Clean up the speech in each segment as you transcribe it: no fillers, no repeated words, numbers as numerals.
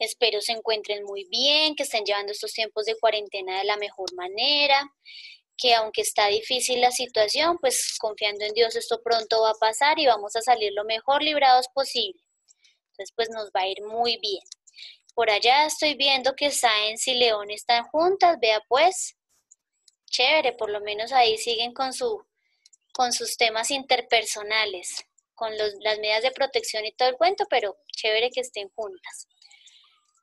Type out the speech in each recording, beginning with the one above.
Espero se encuentren muy bien, que estén llevando estos tiempos de cuarentena de la mejor manera, que aunque está difícil la situación, pues confiando en Dios esto pronto va a pasar y vamos a salir lo mejor librados posible. Entonces pues nos va a ir muy bien. Por allá estoy viendo que Sáenz y León están juntas, vea pues, chévere, por lo menos ahí siguen con sus temas interpersonales, con las medidas de protección y todo el cuento, pero chévere que estén juntas.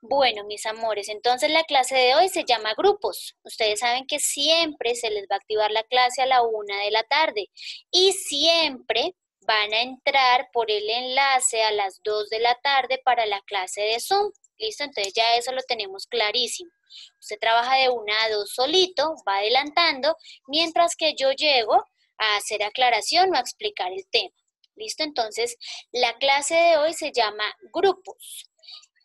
Bueno, mis amores, entonces la clase de hoy se llama grupos. Ustedes saben que siempre se les va a activar la clase a la 1 de la tarde y siempre van a entrar por el enlace a las 2 de la tarde para la clase de Zoom. ¿Listo? Entonces ya eso lo tenemos clarísimo. Usted trabaja de 1 a 2 solito, va adelantando, mientras que yo llego a hacer aclaración o a explicar el tema. ¿Listo? Entonces, la clase de hoy se llama grupos.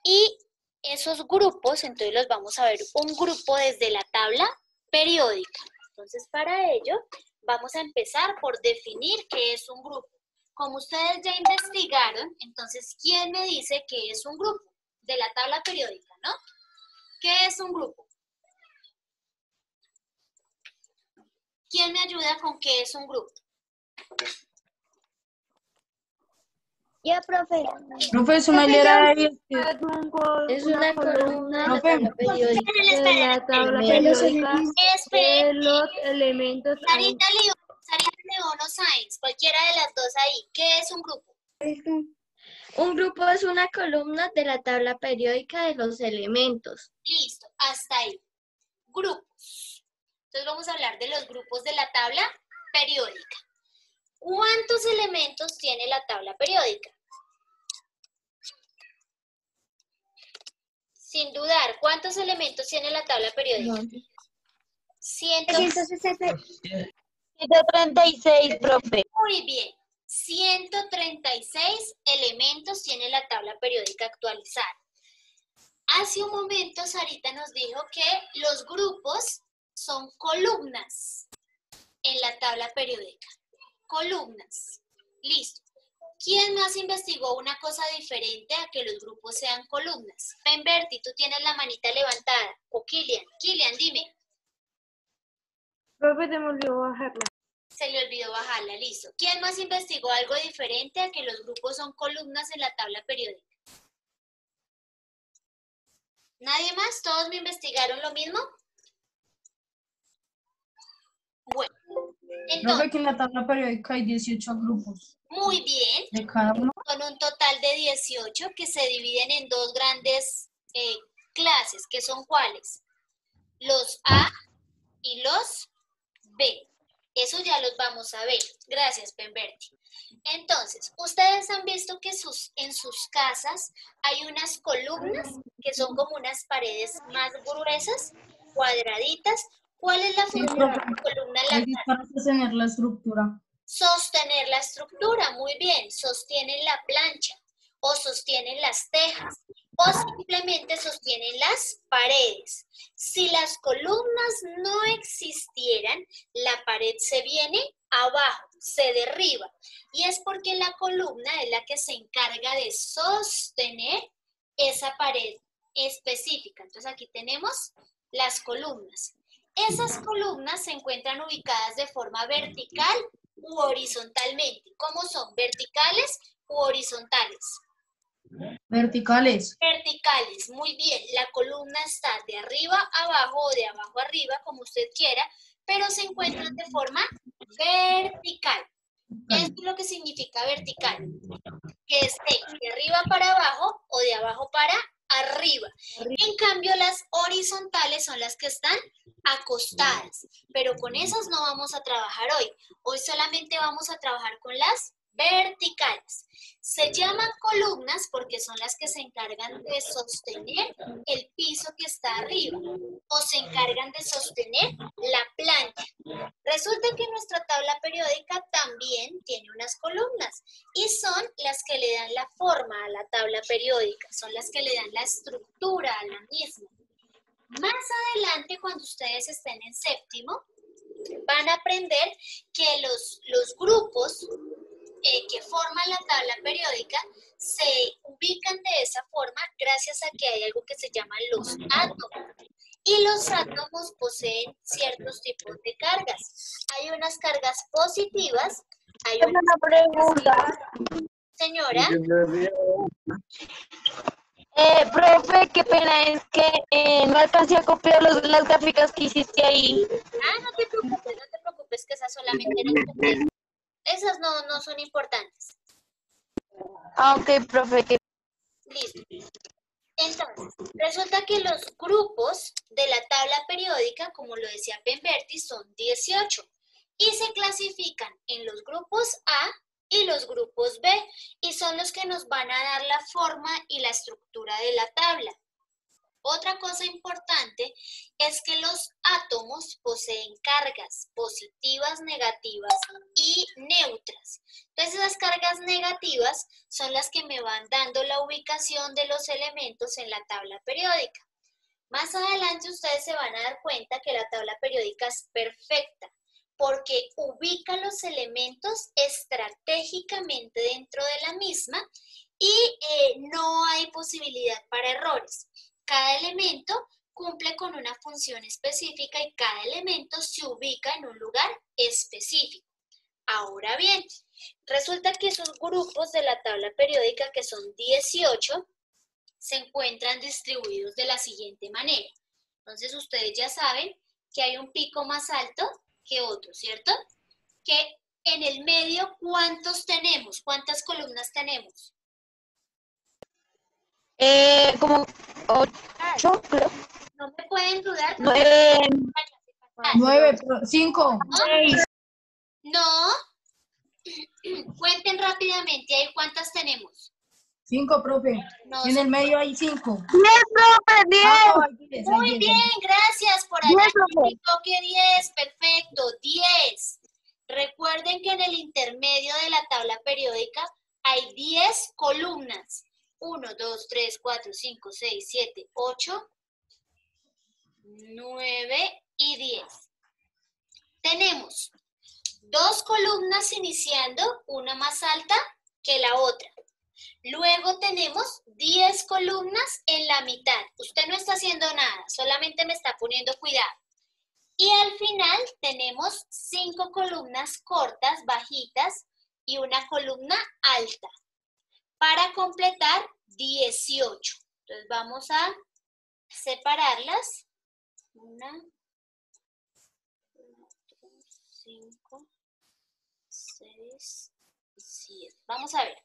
Y esos grupos, entonces los vamos a ver un grupo desde la tabla periódica. Entonces, para ello, vamos a empezar por definir qué es un grupo. Como ustedes ya investigaron, entonces, ¿quién me dice qué es un grupo? De la tabla periódica, ¿no? ¿Qué es un grupo? ¿Quién me ayuda con qué es un grupo? Ya, profe. Profe, es una hilera de... Es una columna Profe. de la tabla periódica de los elementos. Sarita León o Sáenz, cualquiera de las dos ahí. ¿Qué es un grupo? Un grupo es una columna de la tabla periódica de los elementos. Listo, hasta ahí. Grupos. Entonces vamos a hablar de los grupos de la tabla periódica. ¿Cuántos elementos tiene la tabla periódica? Sin dudar, ¿cuántos elementos tiene la tabla periódica? 136, profe. Muy bien. 136 elementos tiene la tabla periódica actualizada. Hace un momento Sarita nos dijo que los grupos son columnas en la tabla periódica. Columnas. Listo. ¿Quién más investigó una cosa diferente a que los grupos sean columnas? Pemberti, tú tienes la manita levantada. O Kilian. Kilian, dime. Profe, se me olvidó bajarla. Se le olvidó bajarla, listo. ¿Quién más investigó algo diferente a que los grupos son columnas en la tabla periódica? ¿Nadie más? ¿Todos me investigaron lo mismo? Bueno, Profe, entonces, que en la tabla periódica hay 18 grupos. muy bien. ¿De cada uno? Con un total de 18 que se dividen en dos grandes clases, que son ¿cuáles? Los A y los B. Eso ya los vamos a ver. Gracias, Pemberti. Entonces, ustedes han visto que en sus casas hay unas columnas que son como unas paredes más gruesas, cuadraditas. ¿Cuál es la función de la columna en la Es para sostener la estructura. Sostener la estructura, muy bien, sostienen la plancha o sostienen las tejas o simplemente sostienen las paredes. Si las columnas no existieran, la pared se viene abajo, se derriba y es porque la columna es la que se encarga de sostener esa pared específica. Entonces aquí tenemos las columnas. Esas columnas se encuentran ubicadas de forma vertical u horizontalmente. ¿Cómo son? ¿Verticales u horizontales? Verticales. Verticales, muy bien. La columna está de arriba a abajo o de abajo a arriba, como usted quiera, pero se encuentran de forma vertical. Esto es lo que significa vertical, que esté de arriba para abajo o de abajo para arriba. En cambio, las horizontales son las que están acostadas, pero con esas no vamos a trabajar hoy. Hoy solamente vamos a trabajar con las verticales. Se llaman columnas porque son las que se encargan de sostener el piso que está arriba o se encargan de sostener la plancha. Resulta que nuestra tabla periódica también tiene unas columnas y son las que le dan la forma a la tabla periódica, son las que le dan la estructura a la misma. Más adelante, cuando ustedes estén en séptimo, van a aprender que los grupos que forman la tabla periódica se ubican de esa forma gracias a que hay algo que se llaman los átomos. Y los átomos poseen ciertos tipos de cargas. Hay unas cargas positivas, hay Tengo unas una pregunta. señora, Profe, qué pena es que no alcancé a copiar las gráficas que hiciste ahí. no te preocupes que esas solamente eran copias. Esas no son importantes. Ah, ok, profe. Listo. Entonces, resulta que los grupos de la tabla periódica, como lo decía Pemberti, son 18 y se clasifican en los grupos A y los grupos B y son los que nos van a dar la forma y la estructura de la tabla. Otra cosa importante es que los átomos poseen cargas positivas, negativas y neutras. Entonces, esas cargas negativas son las que me van dando la ubicación de los elementos en la tabla periódica. Más adelante ustedes se van a dar cuenta que la tabla periódica es perfecta porque ubica los elementos estratégicamente dentro de la misma y no hay posibilidad para errores. Cada elemento cumple con una función específica y cada elemento se ubica en un lugar específico. Ahora bien, resulta que esos grupos de la tabla periódica, que son 18, se encuentran distribuidos de la siguiente manera. Entonces, ustedes ya saben que hay un pico más alto que otro, ¿cierto? Que en el medio, ¿cuántos tenemos? ¿Cuántas columnas tenemos? Como 8, creo. No me pueden dudar. 9. 9, 5. No. Cuenten rápidamente, ¿ahí cuántas tenemos? 5, profe. No, En el medio hay 5. 10, profe, 10. muy bien, gracias. Por allá indicó que 10, perfecto, 10. Recuerden que en el intermedio de la tabla periódica hay 10 columnas. 1, 2, 3, 4, 5, 6, 7, 8, 9 y 10. Tenemos 2 columnas iniciando, una más alta que la otra. Luego tenemos 10 columnas en la mitad. Usted no está haciendo nada, solamente me está poniendo cuidado. Y al final tenemos 5 columnas cortas, bajitas, y una columna alta. Para completar 18. Entonces vamos a separarlas. 1, 5, 6, 7. Vamos a ver.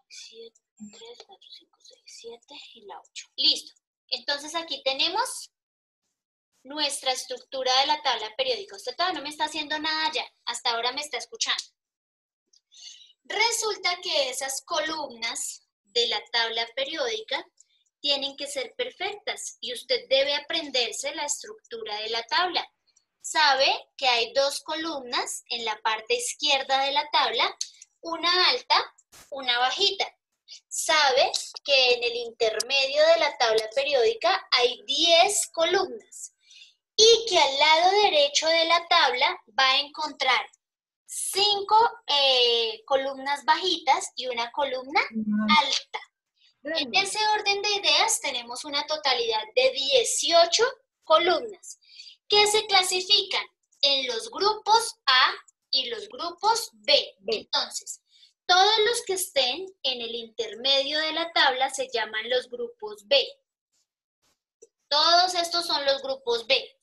7, 3, 4, 5, 6, 7 y la 8. Listo. Entonces aquí tenemos nuestra estructura de la tabla periódica. Usted todavía no me está haciendo nada ya. Hasta ahora me está escuchando. Resulta que esas columnas de la tabla periódica tienen que ser perfectas y usted debe aprenderse la estructura de la tabla. Sabe que hay 2 columnas en la parte izquierda de la tabla, una alta, una bajita. Sabe que en el intermedio de la tabla periódica hay 10 columnas y que al lado derecho de la tabla va a encontrar 5 columnas bajitas y una columna alta. En ese orden de ideas tenemos una totalidad de 18 columnas que se clasifican en los grupos A y los grupos B. Entonces, todos los que estén en el intermedio de la tabla se llaman los grupos B. Todos estos son los grupos B.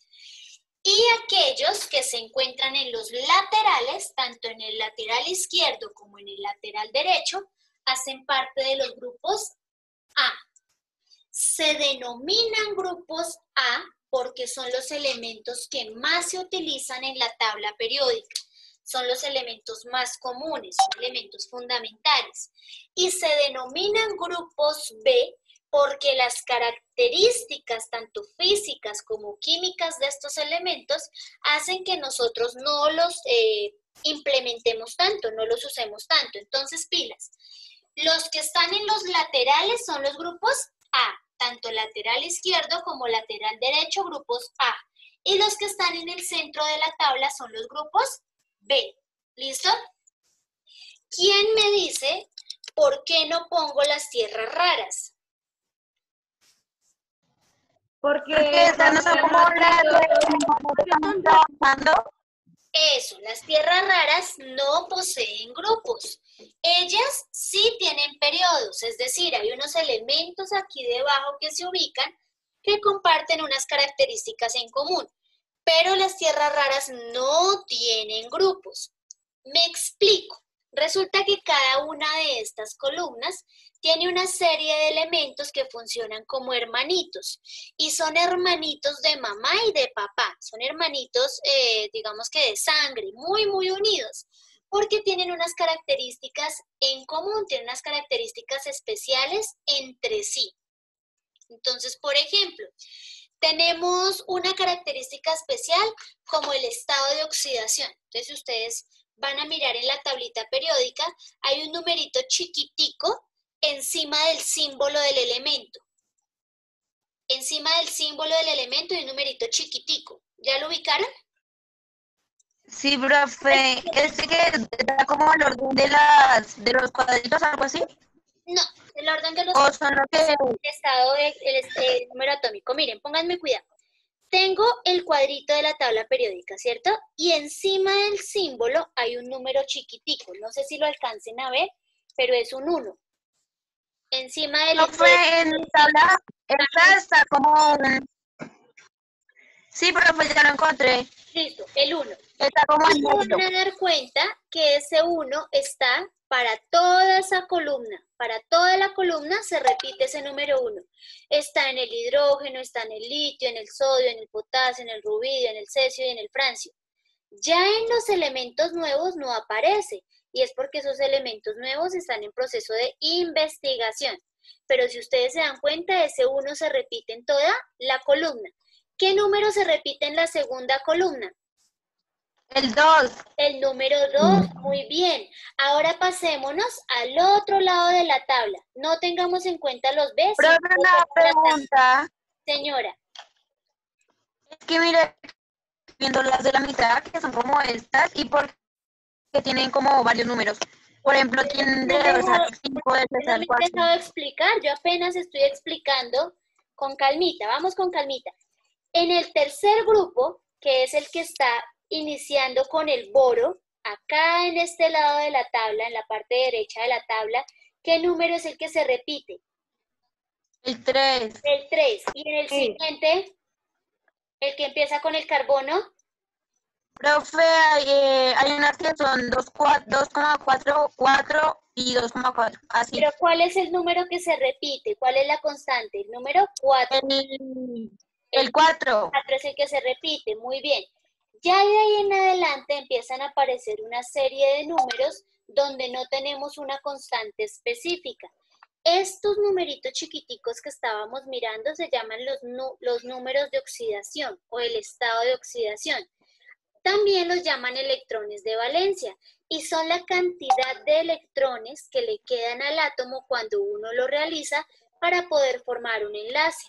Y aquellos que se encuentran en los laterales, tanto en el lateral izquierdo como en el lateral derecho, hacen parte de los grupos A. Se denominan grupos A porque son los elementos que más se utilizan en la tabla periódica. Son los elementos más comunes, son elementos fundamentales. Y se denominan grupos B porque las características, tanto físicas como químicas de estos elementos, hacen que nosotros no los implementemos tanto, no los usemos tanto. Entonces, pilas. Los que están en los laterales son los grupos A, tanto lateral izquierdo como lateral derecho, grupos A. Y los que están en el centro de la tabla son los grupos B, ¿Listo? ¿Quién me dice por qué no pongo las tierras raras? Porque estas no son como las que estamos trabajando. Eso, las tierras raras no poseen grupos. Ellas sí tienen periodos, es decir, hay unos elementos aquí debajo que se ubican que comparten unas características en común, pero las tierras raras no tienen grupos. Me explico. Resulta que cada una de estas columnas tiene una serie de elementos que funcionan como hermanitos y son hermanitos de mamá y de papá, son hermanitos digamos que de sangre, muy muy unidos, porque tienen unas características en común, tienen unas características especiales entre sí. Entonces, por ejemplo, tenemos una característica especial como el estado de oxidación. Entonces, si ustedes van a mirar en la tablita periódica, hay un numerito chiquitico encima del símbolo del elemento. Encima del símbolo del elemento hay un numerito chiquitico. ¿Ya lo ubicaron? Sí, profe, este que da como el orden de los cuadritos, algo así. No, el orden de los O son los que... estado el número atómico. Miren, pónganme cuidado. Tengo el cuadrito de la tabla periódica, ¿cierto? Y encima del símbolo hay un número chiquitico. No sé si lo alcancen a ver, pero es un 1. Encima del... Profe, en mi tabla, esta está como... Sí, profe, ya lo encontré. Listo, el 1. Está como en Y se medio. van a dar cuenta que ese 1 está para toda esa columna. Para toda la columna se repite ese número 1. Está en el hidrógeno, está en el litio, en el sodio, en el potasio, en el rubidio, en el cesio y en el francio. Ya en los elementos nuevos no aparece, y es porque esos elementos nuevos están en proceso de investigación. Pero si ustedes se dan cuenta, ese 1 se repite en toda la columna. ¿Qué número se repite en la segunda columna? El 2. El número 2, muy bien. Ahora pasémonos al otro lado de la tabla. No tengamos en cuenta los B. Profe, sino una pregunta. Señora, Es que mire, viendo las de la mitad, que son como estas, y porque tienen como varios números. Por ejemplo, tienen de 2 al 5, de 3 no al me he 4. dejado explicar. Yo apenas estoy explicando con calmita. Vamos con calmita. En el tercer grupo, que es el que está iniciando con el boro, acá en este lado de la tabla, en la parte derecha de la tabla, ¿qué número es el que se repite? El 3. El 3. Y en el Sí. siguiente, el que empieza con el carbono, Profe, hay unas que son 2,4, 4 y 2,4. Así. pero ¿cuál es el número que se repite? ¿Cuál es la constante? El número 4. El 4. 4 es el que se repite, muy bien. Ya de ahí en adelante empiezan a aparecer una serie de números donde no tenemos una constante específica. Estos numeritos chiquiticos que estábamos mirando se llaman los números de oxidación o el estado de oxidación. También los llaman electrones de valencia y son la cantidad de electrones que le quedan al átomo cuando uno lo realiza para poder formar un enlace.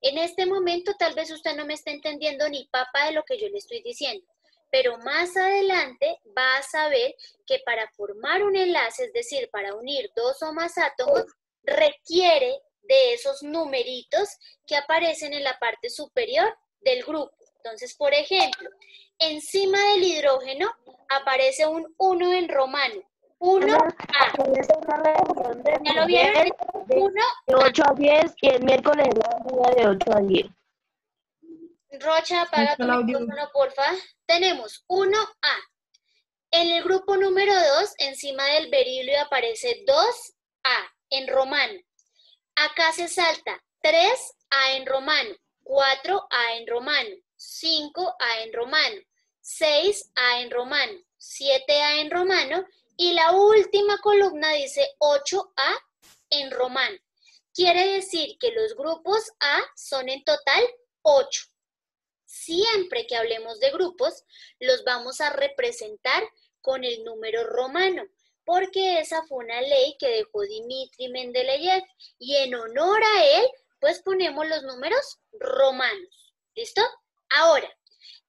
En este momento tal vez usted no me esté entendiendo ni papa de lo que yo le estoy diciendo, pero más adelante va a saber que para formar un enlace, es decir, para unir dos o más átomos, requiere de esos numeritos que aparecen en la parte superior del grupo. Entonces, por ejemplo, encima del hidrógeno aparece un 1 en romano. 1A. ¿Ya lo vieron? 1 De 8 a 10 y el miércoles de 8 a 10. Rocha, apaga tu micrófono, porfa. Tenemos 1A. En el grupo número 2, encima del berilio aparece 2A en romano. Acá se salta 3A en romano, 4A en romano, 5A en romano, 6A en romano, 7A en romano y la última columna dice 8A en romano. Quiere decir que los grupos A son en total 8. Siempre que hablemos de grupos, los vamos a representar con el número romano, porque esa fue una ley que dejó Dmitri Mendeleev y en honor a él, pues ponemos los números romanos. ¿Listo? Ahora,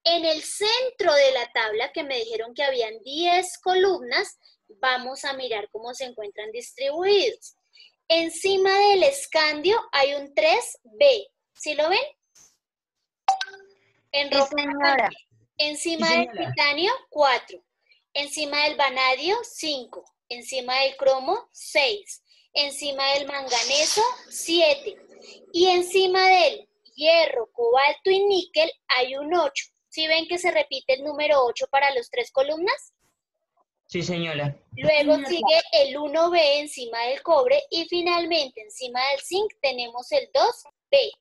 En el centro de la tabla, que me dijeron que habían 10 columnas, vamos a mirar cómo se encuentran distribuidos. Encima del escandio hay un 3B. ¿Sí lo ven? En Sí, rojo señora. también. Encima Sí, del señora. titanio, 4. Encima del vanadio, 5. Encima del cromo, 6. Encima del manganeso, 7. Y encima del hierro, cobalto y níquel hay un 8. ¿Sí ven que se repite el número 8 para las 3 columnas? Sí, señora. Luego sigue el 1B encima del cobre y finalmente encima del zinc tenemos el 2B.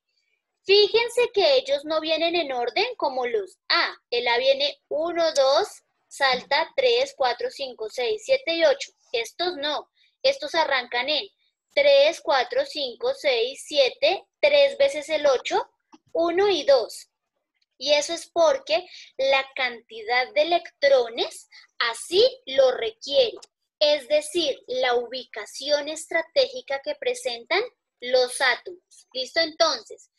Fíjense que ellos no vienen en orden como los A. El A viene 1, 2, salta 3, 4, 5, 6, 7 y 8. Estos no. Estos arrancan en 3, 4, 5, 6, 7, 3 veces el 8, 1 y 2. Y eso es porque la cantidad de electrones así lo requiere. Es decir, la ubicación estratégica que presentan los átomos. ¿Listo? Entonces,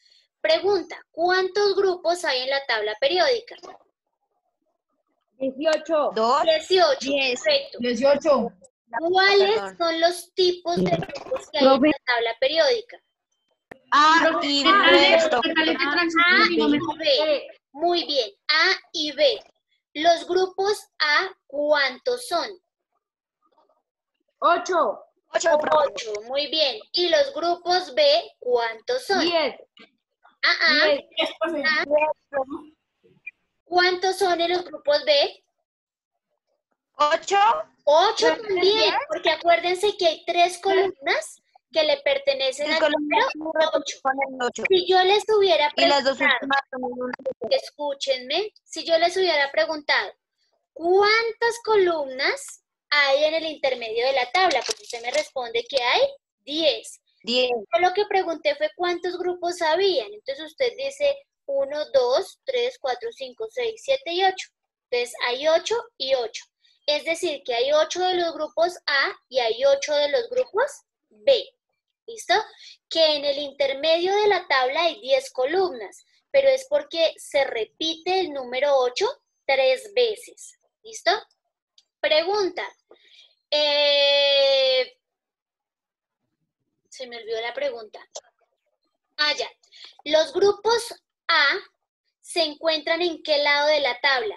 pregunta, ¿cuántos grupos hay en la tabla periódica? 18. 2. 18, 10. perfecto. 18. ¿Cuáles Perdón. son los tipos de grupos que hay en la tabla periódica? A y B. A y B. Muy bien, A y B. Los grupos A, ¿cuántos son? 8. 8. 8, muy bien. ¿Y los grupos B, cuántos son? 10. Ah, 10. ¿cuántos son en los grupos B? 8. 8 también, porque acuérdense que hay 3 columnas que le pertenecen al número 8. Con el 8. Si yo les hubiera Y las dos preguntado, últimas son el 1. escúchenme, si yo les hubiera preguntado, ¿cuántas columnas hay en el intermedio de la tabla? Pues usted me responde que hay 10. 10. Yo lo que pregunté fue cuántos grupos habían. Entonces usted dice 1, 2, 3, 4, 5, 6, 7 y 8. Entonces hay 8 y 8. Es decir, que hay 8 de los grupos A y hay 8 de los grupos B. ¿Listo? Que en el intermedio de la tabla hay 10 columnas, pero es porque se repite el número 8 3 veces. ¿Listo? Pregunta. Se me olvidó la pregunta. Ya. Los grupos A se encuentran ¿en qué lado de la tabla?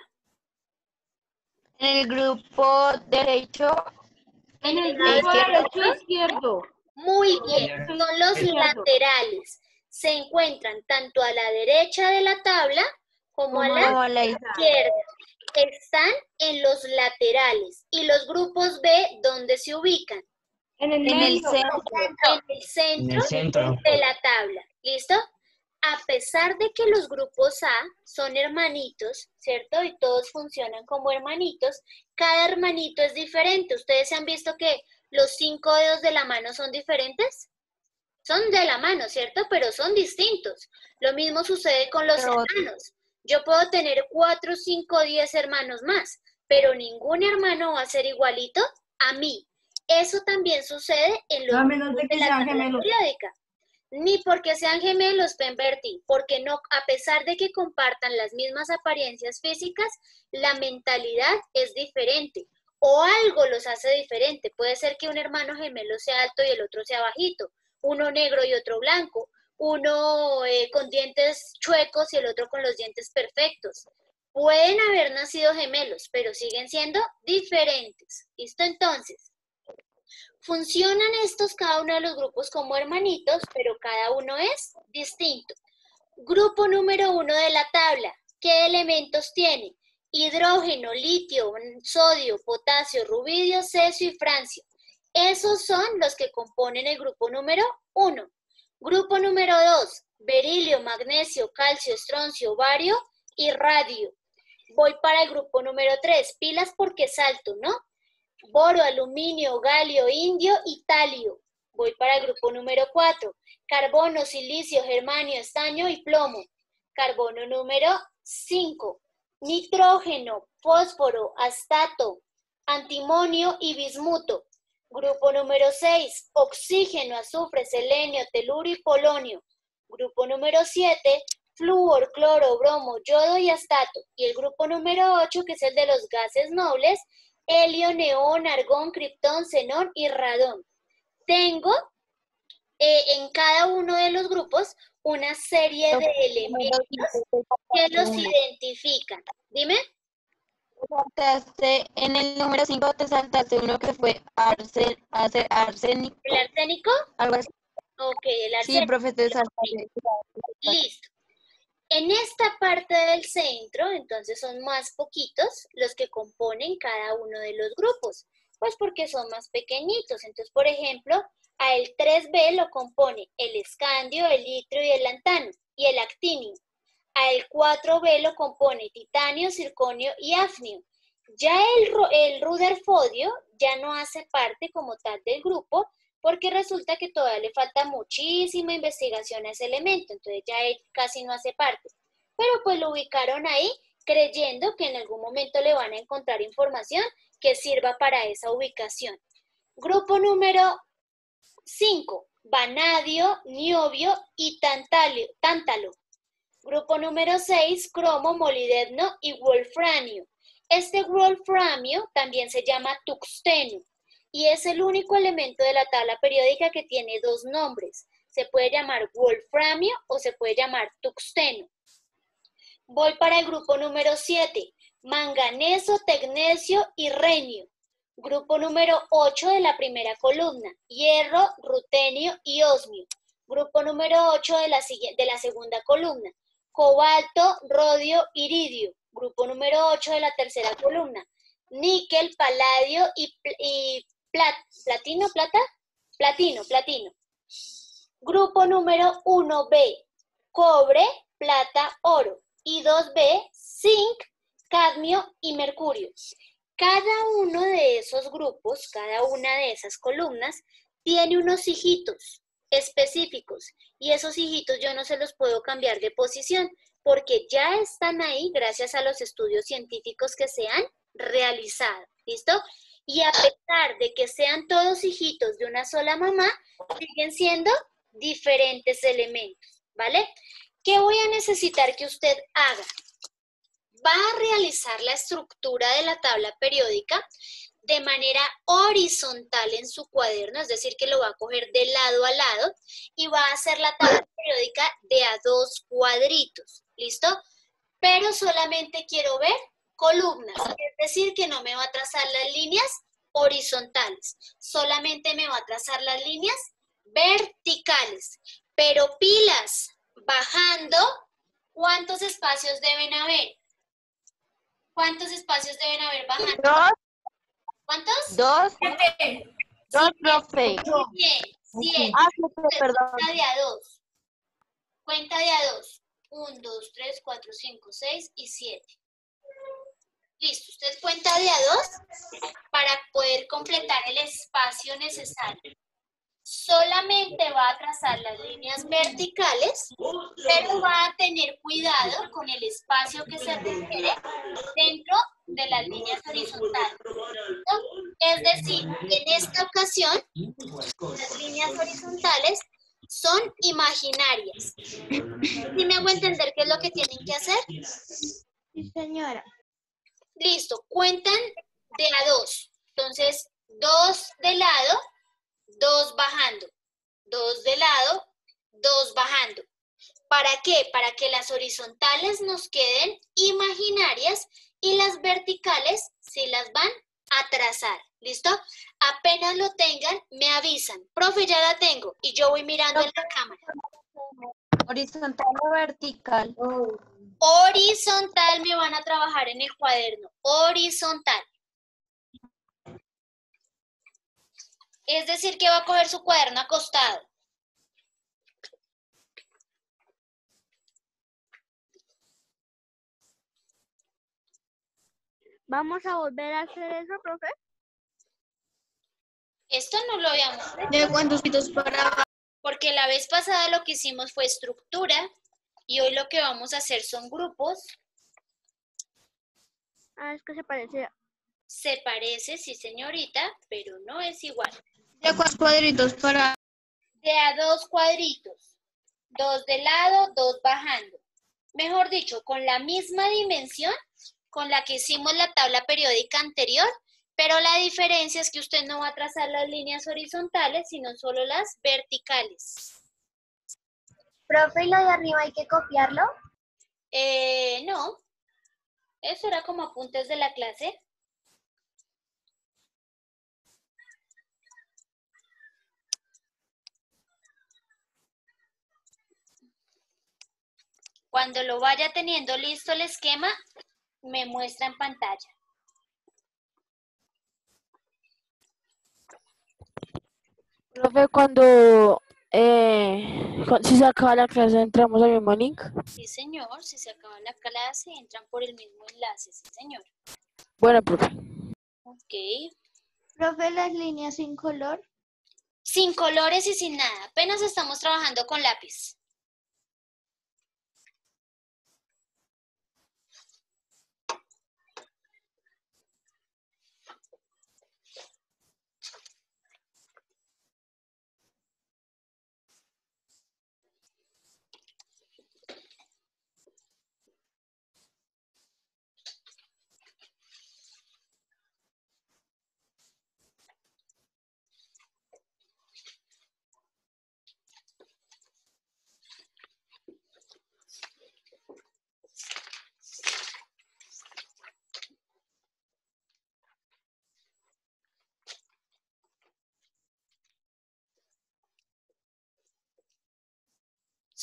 En el grupo derecho. En el grupo derecho izquierdo. Muy bien, son los laterales. Se encuentran tanto a la derecha de la tabla como a la Como a la izquierda. Están en los laterales. ¿Y los grupos B dónde se ubican? En el en el medio. centro. En el centro centro. de la tabla. ¿Listo? A pesar de que los grupos A son hermanitos, ¿cierto? Y todos funcionan como hermanitos, cada hermanito es diferente. ¿Ustedes han visto que los 5 dedos de la mano son diferentes? Son de la mano, ¿cierto? Pero son distintos. Lo mismo sucede con los hermanos. Yo puedo tener 4, 5, 10 hermanos más, pero ningún hermano va a ser igualito a mí. Eso también sucede en los A menos de grupos que de la sean tabla gemelos. periódica. Ni porque sean gemelos, Pemberti, porque no, a pesar de que compartan las mismas apariencias físicas, la mentalidad es diferente o algo los hace diferente. Puede ser que un hermano gemelo sea alto y el otro sea bajito, uno negro y otro blanco, uno con dientes chuecos y el otro con los dientes perfectos. Pueden haber nacido gemelos, pero siguen siendo diferentes. ¿Listo? Entonces, funcionan estos, cada uno de los grupos como hermanitos, pero cada uno es distinto. Grupo número 1 de la tabla. ¿Qué elementos tiene? Hidrógeno, litio, sodio, potasio, rubidio, cesio y francio. Esos son los que componen el grupo número 1. Grupo número 2. Berilio, magnesio, calcio, estroncio, bario y radio. Voy para el grupo número 3. Pilas porque salto, ¿no? Boro, aluminio, galio, indio y talio. Voy para el grupo número 4. Carbono, silicio, germanio, estaño y plomo. Carbono número 5. Nitrógeno, fósforo, astato, antimonio y bismuto. Grupo número 6. Oxígeno, azufre, selenio, telurio y polonio. Grupo número 7. flúor, cloro, bromo, yodo y astato. Y el grupo número 8, que es el de los gases nobles, helio, neón, argón, criptón, xenón y radón. Tengo en cada uno de los grupos una serie de elementos que los identifican. Dime. En el número 5 te saltaste uno que fue arsénico. ¿El arsénico? Algo así. Ok, el Sí, arsénico. profe, te saltaste. Listo. En esta parte del centro, entonces son más poquitos los que componen cada uno de los grupos, pues porque son más pequeñitos. Entonces, por ejemplo, a el 3B lo compone el escandio, el itrio y el lantano, y el actinio. A el 4B lo compone titanio, circonio y hafnio. Ya el rutherfordio ya no hace parte como tal del grupo, porque resulta que todavía le falta muchísima investigación a ese elemento, entonces ya él casi no hace parte. Pero pues lo ubicaron ahí creyendo que en algún momento le van a encontrar información que sirva para esa ubicación. Grupo número 5, vanadio, niobio y tántalo. Grupo número 6, cromo, molibdeno y wolframio. Este wolframio también se llama tuxteno y es el único elemento de la tabla periódica que tiene dos nombres. Se puede llamar wolframio o se puede llamar tuxteno. Voy para el grupo número 7, manganeso, tecnecio y renio. Grupo número 8 de la primera columna, hierro, rutenio y osmio. Grupo número 8 de la segunda columna, cobalto, rodio, iridio. Grupo número 8 de la tercera columna, níquel, paladio y platino. Grupo número 1B, cobre, plata, oro. Y 2B, zinc, cadmio y mercurio. Cada uno de esos grupos, cada una de esas columnas, tiene unos hijitos específicos. Y esos hijitos yo no se los puedo cambiar de posición, porque ya están ahí gracias a los estudios científicos que se han realizado. ¿Listo? Y a pesar de que sean todos hijitos de una sola mamá, siguen siendo diferentes elementos, ¿vale? ¿Qué voy a necesitar que usted haga? Va a realizar la estructura de la tabla periódica de manera horizontal en su cuaderno, es decir, que lo va a coger de lado a lado y va a hacer la tabla periódica de a 2 cuadritos, ¿listo? Pero solamente quiero ver columnas, es decir, que no me va a trazar las líneas horizontales, solamente me va a trazar las líneas verticales, pero pilas, bajando, ¿cuántos espacios deben haber? ¿Cuántos espacios deben haber bajando? 2. ¿Cuántos? 2, profe. Muy bien, 7. Perdón. Cuenta de a 2. Cuenta de a 2. 1, 2, 3, 4, 5, 6 y 7. Listo, usted cuenta de a 2 para poder completar el espacio necesario. Solamente va a trazar las líneas verticales, pero va a tener cuidado con el espacio que se requiere dentro de las líneas horizontales. ¿No? Es decir, en esta ocasión, las líneas horizontales son imaginarias. ¿Sí me hago entender qué es lo que tienen que hacer? Sí, señora. Listo, cuentan de a 2. Entonces, 2 de lado, 2 bajando. 2 de lado, 2 bajando. ¿Para qué? Para que las horizontales nos queden imaginarias y las verticales sí las van a trazar. ¿Listo? Apenas lo tengan, me avisan. Profe, ya la tengo. Y yo voy mirando en la cámara. Horizontal o vertical. Horizontal me van a trabajar en el cuaderno. Horizontal. Es decir, que va a coger su cuaderno acostado. ¿Vamos a volver a hacer eso, profe? Esto no lo habíamos hecho. ¿De cuántos pitos para? Porque la vez pasada lo que hicimos fue estructura y hoy lo que vamos a hacer son grupos. Ah, es que se parecía. Se parece, sí señorita, pero no es igual. ¿De cuántos cuadritos para? De a 2 cuadritos. 2 de lado, 2 bajando. mejor dicho, con la misma dimensión con la que hicimos la tabla periódica anterior, pero la diferencia es que usted no va a trazar las líneas horizontales, sino solo las verticales. Profe, ¿y lo de arriba hay que copiarlo? No, eso era como apuntes de la clase. Cuando lo vaya teniendo listo el esquema, me muestra en pantalla. Profe, si se acaba la clase, entramos al mismo link. Sí, señor, si se acaba la clase, entran por el mismo enlace, sí, señor. Bueno, profe. Ok. Profe, las líneas sin color. Sin colores y sin nada, apenas estamos trabajando con lápiz.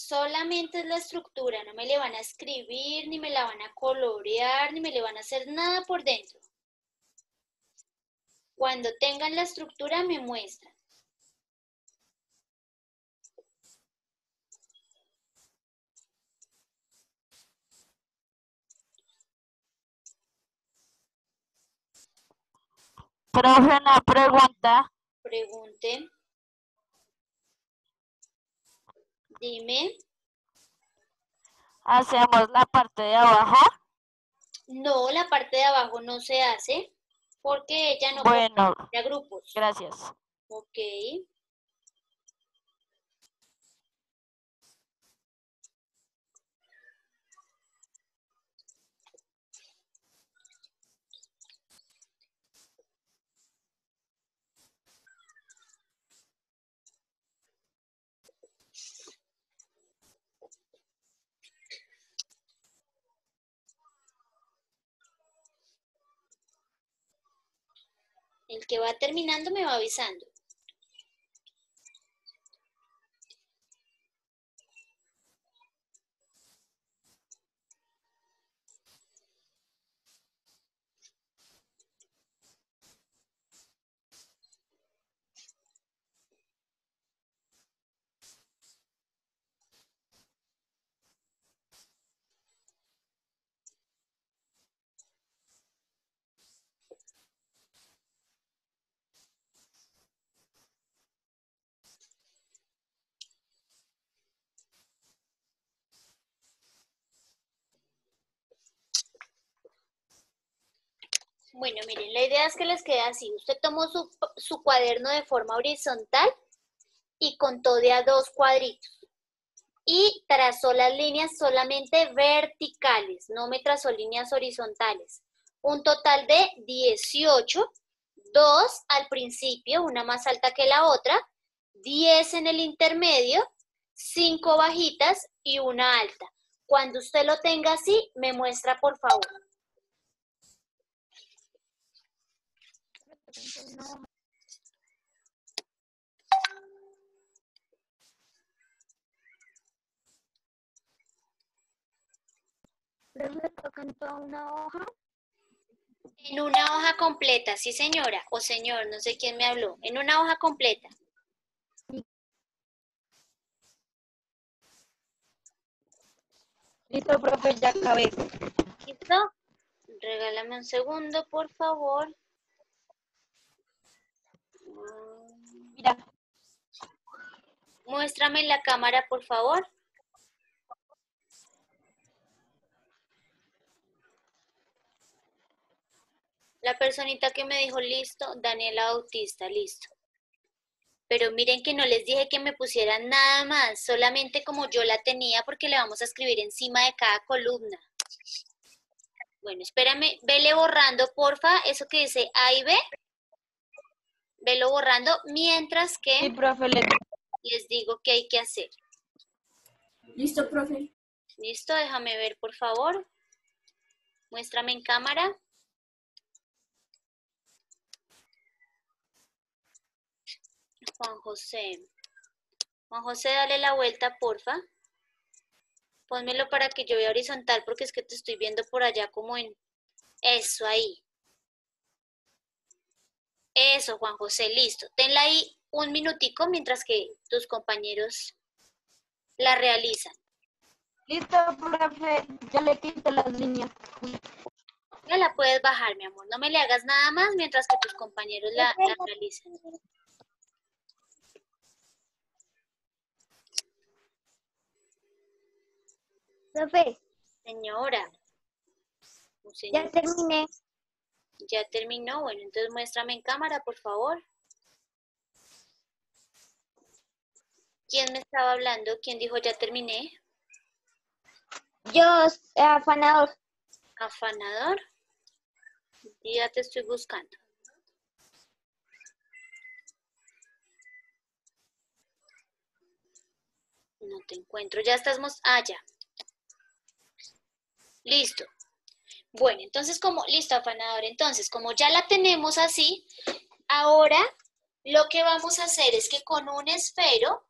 Solamente es la estructura, no me le van a escribir, ni me la van a colorear, ni me le van a hacer nada por dentro. Cuando tengan la estructura me muestran. Profe, una pregunta. Pregunten. Dime. ¿Hacemos la parte de abajo? No, la parte de abajo no se hace porque ella no Bueno, comparte a grupos. gracias. Ok. El que va terminando me va avisando. Bueno, miren, la idea es que les quede así. Usted tomó su cuaderno de forma horizontal y contó de a 2 cuadritos. Y trazó las líneas solamente verticales, no me trazó líneas horizontales. Un total de 18, 2 al principio, una más alta que la otra, 10 en el intermedio, 5 bajitas y una alta. Cuando usted lo tenga así, me muestra por favor. Profe, tocan toda una hoja. En una hoja completa, sí señora, o señor, no sé quién me habló. En una hoja completa. Listo, profe, ya acabé. ¿Listo? Regálame un segundo, por favor. Mira, Muéstrame en la cámara, por favor. La personita que me dijo listo, Daniela Bautista, listo. Pero miren que no les dije que me pusieran nada más, solamente como yo la tenía porque le vamos a escribir encima de cada columna. Bueno, espérame, vele borrando, porfa, eso que dice A y B, velo borrando mientras Sí, que profe, les digo qué hay que hacer. Listo, profe. ¿Listo? Déjame ver, por favor. Muéstrame en cámara. Juan José. Juan José, dale la vuelta, porfa. Pónmelo para que yo vea horizontal porque es que te estoy viendo por allá como en... Eso, ahí. Eso, Juan José, listo. Tenla ahí un minutico mientras que tus compañeros la realizan. listo, profe, ya le quité las líneas. Ya la puedes bajar, mi amor. No me le hagas nada más mientras que tus compañeros la realicen. Profe, Señora. ya terminé. Ya terminó. Bueno, entonces muéstrame en cámara, por favor. ¿Quién me estaba hablando? ¿Quién dijo ya terminé? Yo, afanador. Afanador. Ya te estoy buscando. No te encuentro. Ya estás... Ah, ya. Listo. Bueno, entonces listo, afanador. Entonces, como ya la tenemos así, ahora lo que vamos a hacer es que con un esfero,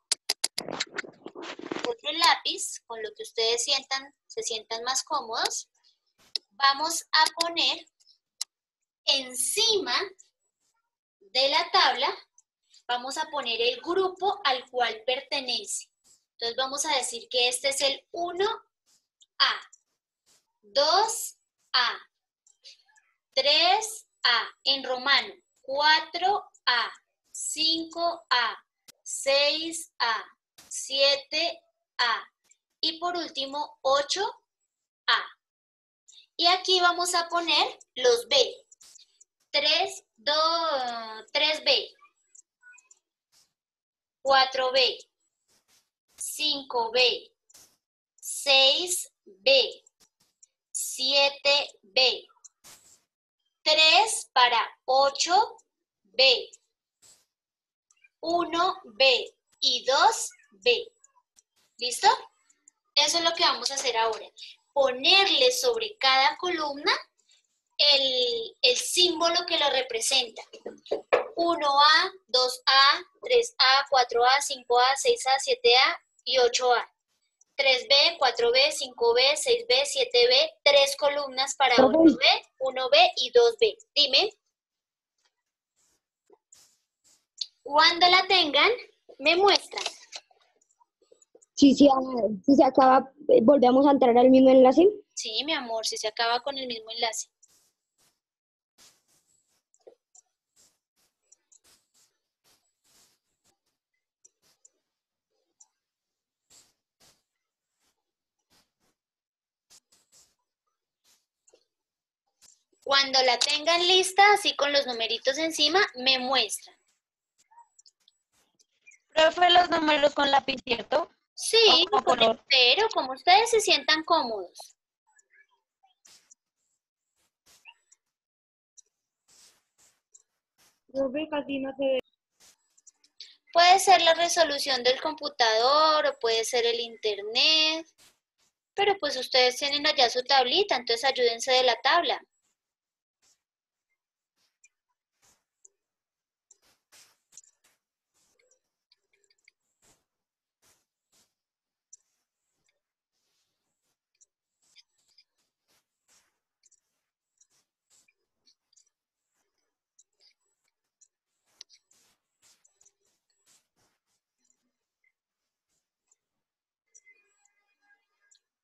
otro lápiz, con lo que ustedes se sientan más cómodos, vamos a poner encima de la tabla, vamos a poner el grupo al cual pertenece. Entonces vamos a decir que este es el 1A, 2A, 3A, en romano, 4A, 5A, 6A, 7A y por último 8A. Y aquí vamos a poner los B. 3B, 4B, 5B, 6B, 7B, 3 para 8B, 1B y 2B. ¿Listo? Eso es lo que vamos a hacer ahora. Ponerle sobre cada columna el símbolo que lo representa. 1A, 2A, 3A, 4A, 5A, 6A, 7A y 8A. 3B, 4B, 5B, 6B, 7B, 3 columnas para 8B, 1B y 2B. Dime. Cuando la tengan, me muestran. Si se acaba, volvemos a entrar al mismo enlace. Sí, mi amor, si se acaba con el mismo enlace. Cuando la tengan lista, así con los numeritos encima, me muestran. Profe, los números con lápiz, ¿cierto? Sí, O con color. pero como ustedes se sientan cómodos. Profe, casi no se ve. Puede ser la resolución del computador o puede ser el internet, pero pues ustedes tienen allá su tablita, entonces ayúdense de la tabla.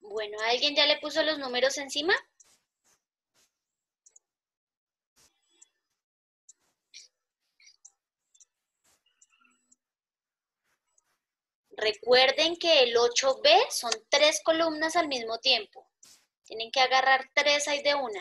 Bueno, ¿alguien ya le puso los números encima? Recuerden que el 8B son 3 columnas al mismo tiempo. Tienen que agarrar 3 ahí de una.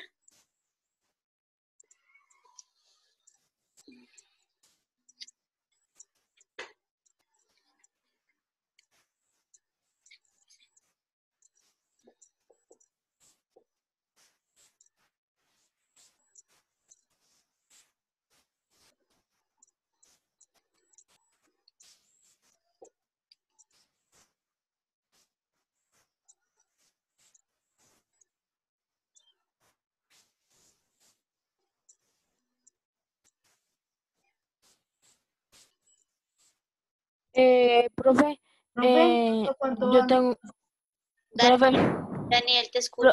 Profe, ¿Profe? ¿Cuánto yo van? tengo, Dale, profe, Daniel, te escucho.